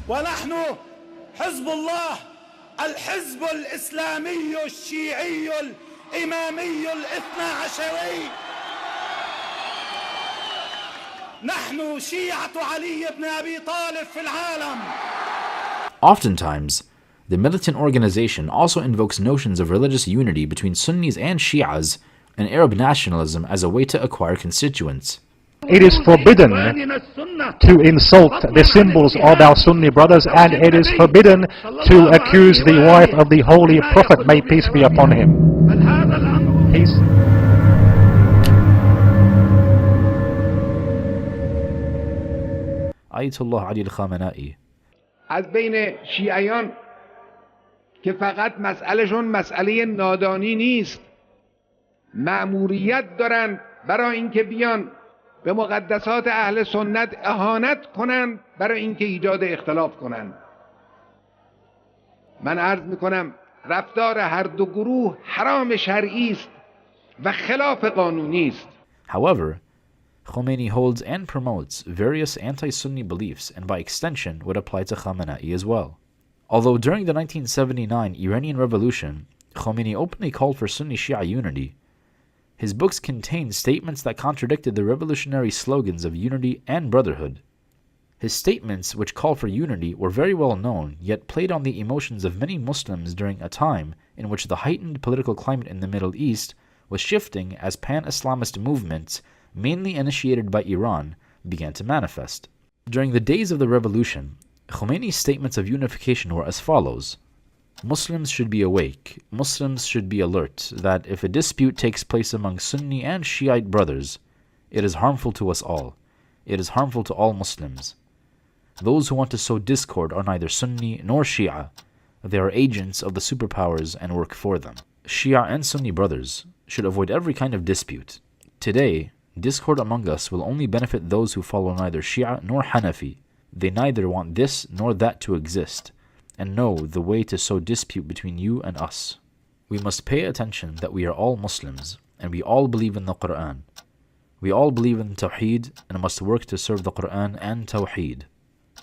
ونحن حزب الله الحزب الإسلامي الشيعي الإمامي الاثنى عشري. نحن شيعة علي بن أبي طالب في العالم. Oftentimes, the militant organization also invokes notions of religious unity between Sunnis and Shi'as and Arab nationalism as a way to acquire constituents. It is forbidden to insult the symbols of our Sunni brothers, and it is forbidden to accuse the wife of the Holy Prophet, may peace be upon him. Peace. Ayatollah Ali al-Khamenei. از بین شیعیان که فقط مسئلهشون مسئله نادانی نیست، مأموریت دارن برای اینکه بیان به مقدسات اهل سنت اهانت کنند، برای اینکه ایجاد اختلاف کنند. من عرض میکنم رفتار هر دو گروه حرام شرعی است و خلاف قانونی است. However, Khomeini holds and promotes various anti-Sunni beliefs and by extension would apply to Khamenei as well. Although during the 1979 Iranian Revolution, Khomeini openly called for Sunni Shia unity, his books contained statements that contradicted the revolutionary slogans of unity and brotherhood. His statements, which called for unity, were very well known, yet played on the emotions of many Muslims during a time in which the heightened political climate in the Middle East was shifting as pan-Islamist movements, mainly initiated by Iran, began to manifest. During the days of the revolution, Khomeini's statements of unification were as follows. Muslims should be awake, Muslims should be alert, that if a dispute takes place among Sunni and Shiite brothers, it is harmful to us all. It is harmful to all Muslims. Those who want to sow discord are neither Sunni nor Shi'a. They are agents of the superpowers and work for them. Shia and Sunni brothers should avoid every kind of dispute. Today, discord among us will only benefit those who follow neither Shia nor Hanafi. They neither want this nor that to exist, and know the way to sow dispute between you and us. We must pay attention that we are all Muslims, and we all believe in the Quran. We all believe in Tawheed, and must work to serve the Quran and Tawheed.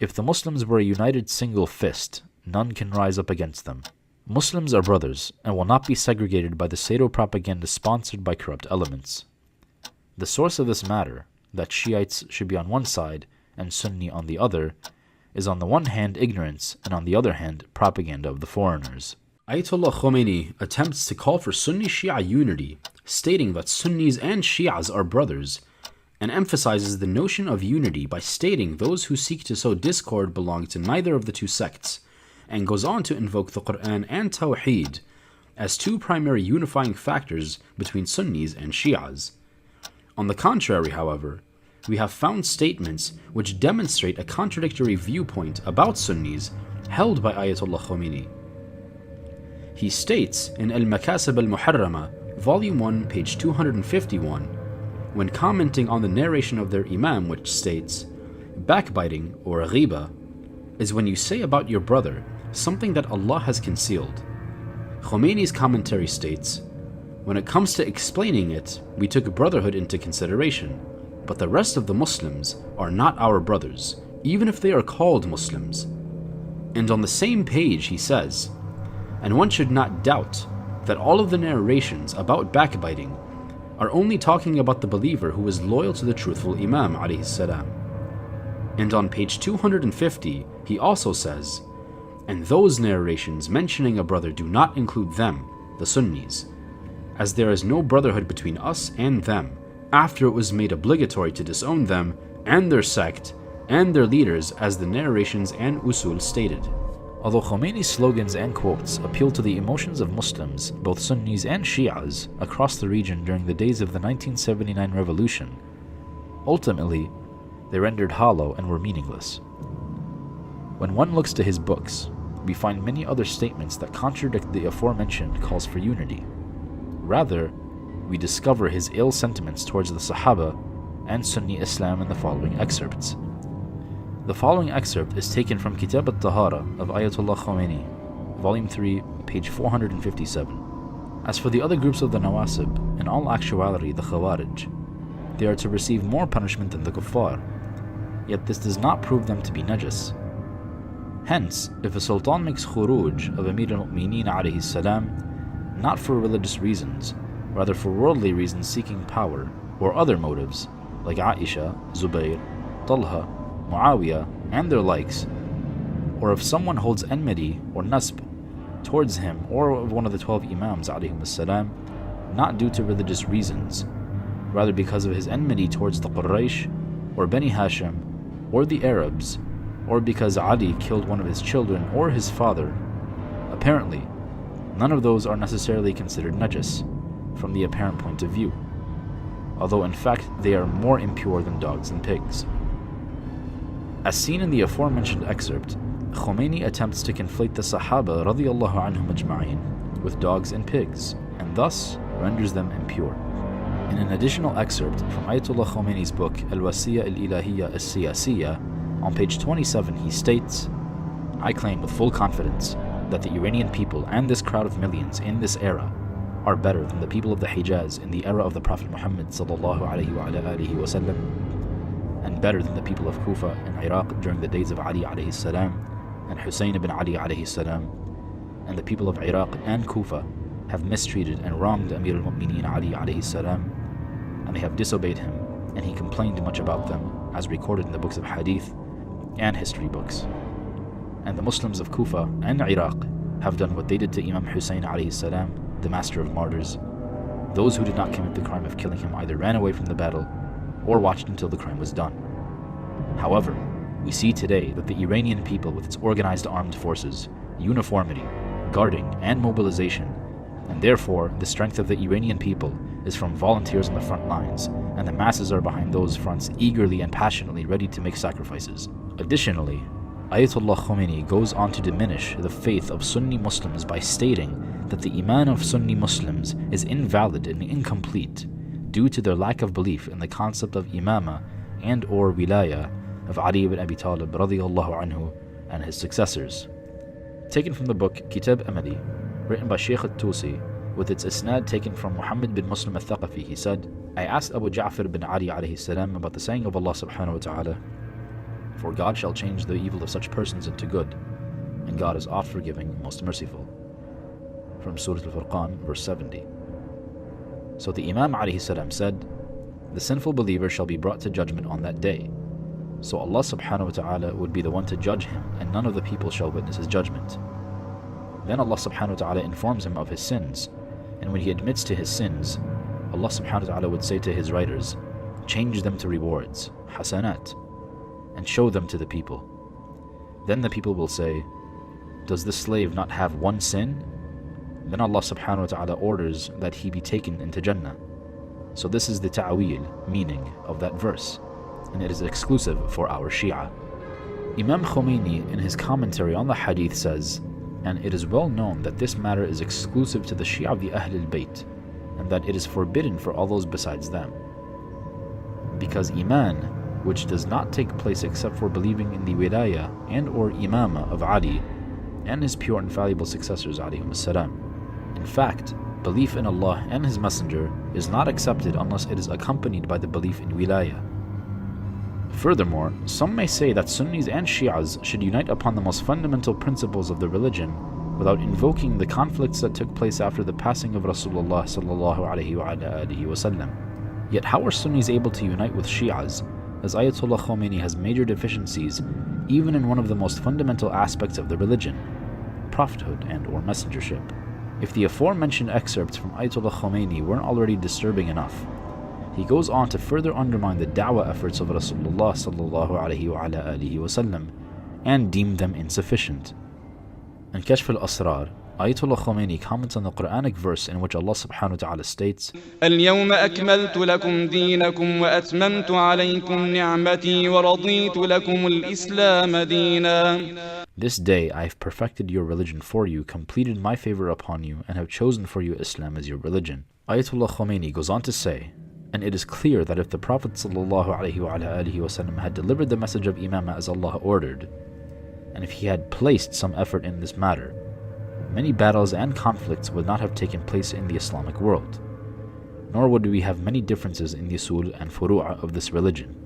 If the Muslims were a united single fist, none can rise up against them. Muslims are brothers, and will not be segregated by the pseudo-propaganda sponsored by corrupt elements. The source of this matter, that Shiites should be on one side and Sunni on the other, is on the one hand ignorance and on the other hand propaganda of the foreigners. Ayatollah Khomeini attempts to call for Sunni Shia unity, stating that Sunnis and Shias are brothers, and emphasizes the notion of unity by stating those who seek to sow discord belong to neither of the two sects, and goes on to invoke the Quran and Tawheed as two primary unifying factors between Sunnis and Shias. On the contrary, however, we have found statements which demonstrate a contradictory viewpoint about Sunnis held by Ayatollah Khomeini. He states in Al-Makasib al-Muharrama, Volume 1, page 251, when commenting on the narration of their Imam, which states, backbiting, or ghiba, is when you say about your brother something that Allah has concealed. Khomeini's commentary states, when it comes to explaining it, we took brotherhood into consideration, but the rest of the Muslims are not our brothers, even if they are called Muslims. And on the same page he says, and one should not doubt that all of the narrations about backbiting are only talking about the believer who is loyal to the truthful Imam alayhi salam. And on page 250 he also says, and those narrations mentioning a brother do not include them, the Sunnis, as there is no brotherhood between us and them, after it was made obligatory to disown them and their sect and their leaders, as the narrations and usul stated. Although Khomeini's slogans and quotes appeal to the emotions of Muslims, both Sunnis and Shias, across the region during the days of the 1979 revolution, ultimately, they rendered hollow and were meaningless. When one looks to his books, we find many other statements that contradict the aforementioned calls for unity. Rather, we discover his ill sentiments towards the Sahaba and Sunni Islam in the following excerpts. The following excerpt is taken from Kitab al-Tahara of Ayatollah Khomeini, Volume 3, page 457. As for the other groups of the Nawasib, in all actuality the Khawarij, they are to receive more punishment than the Kuffar, yet this does not prove them to be najis. Hence, if a sultan makes khuruj of Amir al-Mu'mineen alayhi salam, not for religious reasons, rather for worldly reasons seeking power, or other motives, like Aisha, Zubayr, Talha, Muawiyah, and their likes, or if someone holds enmity or nasb towards him or of one of the 12 Imams alayhim salam, not due to religious reasons, rather because of his enmity towards the Quraysh, or Bani Hashim, or the Arabs, or because Ali killed one of his children or his father, apparently, none of those are necessarily considered najis from the apparent point of view, although in fact they are more impure than dogs and pigs. As seen in the aforementioned excerpt, Khumainy attempts to conflate the Sahaba radiyallahu anhum ajma'in with dogs and pigs, and thus renders them impure. In an additional excerpt from Ayatollah Khomeiny's book Al-Wasiyya al-Ilahiyya al-Siyasiyya, on page 27 he states, "I claim with full confidence that the Iranian people and this crowd of millions in this era are better than the people of the Hijaz in the era of the Prophet Muhammad sallallahu alaihi wasallam, and better than the people of Kufa and Iraq during the days of Ali alayhi salam and Hussein ibn Ali alayhi salam, and the people of Iraq and Kufa have mistreated and wronged Amir al-Mu'mineen Ali alayhi salam, and they have disobeyed him, and he complained much about them, as recorded in the books of Hadith and history books. And the Muslims of Kufa and Iraq have done what they did to Imam Hussein alayhi salam, the master of martyrs. Those who did not commit the crime of killing him either ran away from the battle or watched until the crime was done. However, we see today that the Iranian people, with its organized armed forces, uniformity, guarding, and mobilization, and therefore the strength of the Iranian people is from volunteers on the front lines, and the masses are behind those fronts eagerly and passionately ready to make sacrifices. Additionally, Ayatollah Khomeini goes on to diminish the faith of Sunni Muslims by stating that the Iman of Sunni Muslims is invalid and incomplete due to their lack of belief in the concept of Imama and or Wilayah of Ali ibn Abi Talib radiyallahu anhu and his successors. Taken from the book Kitab Amali, written by Sheikh al-Tusi, with its isnad taken from Muhammad bin Muslim al-Thaqafi, he said, "I asked Abu Ja'far bin Ali alayhi salam about the saying of Allah subhanahu wa ta'ala, 'For God shall change the evil of such persons into good, and God is oft forgiving, most merciful,' from Surah Al-Furqan, verse 70. So the Imam alayhi salam said, 'The sinful believer shall be brought to judgment on that day. So Allah subhanahu wa ta'ala would be the one to judge him, and none of the people shall witness his judgment. Then Allah subhanahu wa ta'ala informs him of his sins, and when he admits to his sins, Allah subhanahu wa ta'ala would say to his writers, change them to rewards, hasanat, and show them to the people. Then the people will say, does this slave not have one sin? Then Allah subhanahu wa ta'ala orders that he be taken into Jannah. So this is the ta'wil, meaning of that verse, and it is exclusive for our Shii'ah. Imam Khumainy in his commentary on the hadith says, and it is well known that this matter is exclusive to the Shii'ah of the Ahl al-Bayt, and that it is forbidden for all those besides them. Because Iman, which does not take place except for believing in the Wilayah and or Imama of Ali and his pure and valuable successors alayhim salam. In fact, belief in Allah and His Messenger is not accepted unless it is accompanied by the belief in Wilayah. Furthermore, some may say that Sunnis and Shi'as should unite upon the most fundamental principles of the religion without invoking the conflicts that took place after the passing of Rasulullah sallallahu alaihi wasallam. Yet how are Sunnis able to unite with Shi'as, as Ayatollah Khomeini has major deficiencies even in one of the most fundamental aspects of the religion, prophethood and or messengership? If the aforementioned excerpts from Ayatollah Khomeini weren't already disturbing enough, he goes on to further undermine the da'wah efforts of Rasulullah sallallahu alaihi wasallam and deem them insufficient. In Kashf al-Asrar, Ayatollah Khomeini comments on the Quranic verse in which Allah subhanahu wa ta'ala states, اليوم أكملت لكم دينكم وأتممت عليكم نعمتي ورضيت لكم الإسلام دينا. This day I have perfected your religion for you, completed my favor upon you, and have chosen for you Islam as your religion. Ayatollah Khomeini goes on to say, and it is clear that if the Prophet ﷺ had delivered the message of Imamah as Allah ordered, and if he had placed some effort in this matter, many battles and conflicts would not have taken place in the Islamic world, nor would we have many differences in the usul and furu'ah of this religion.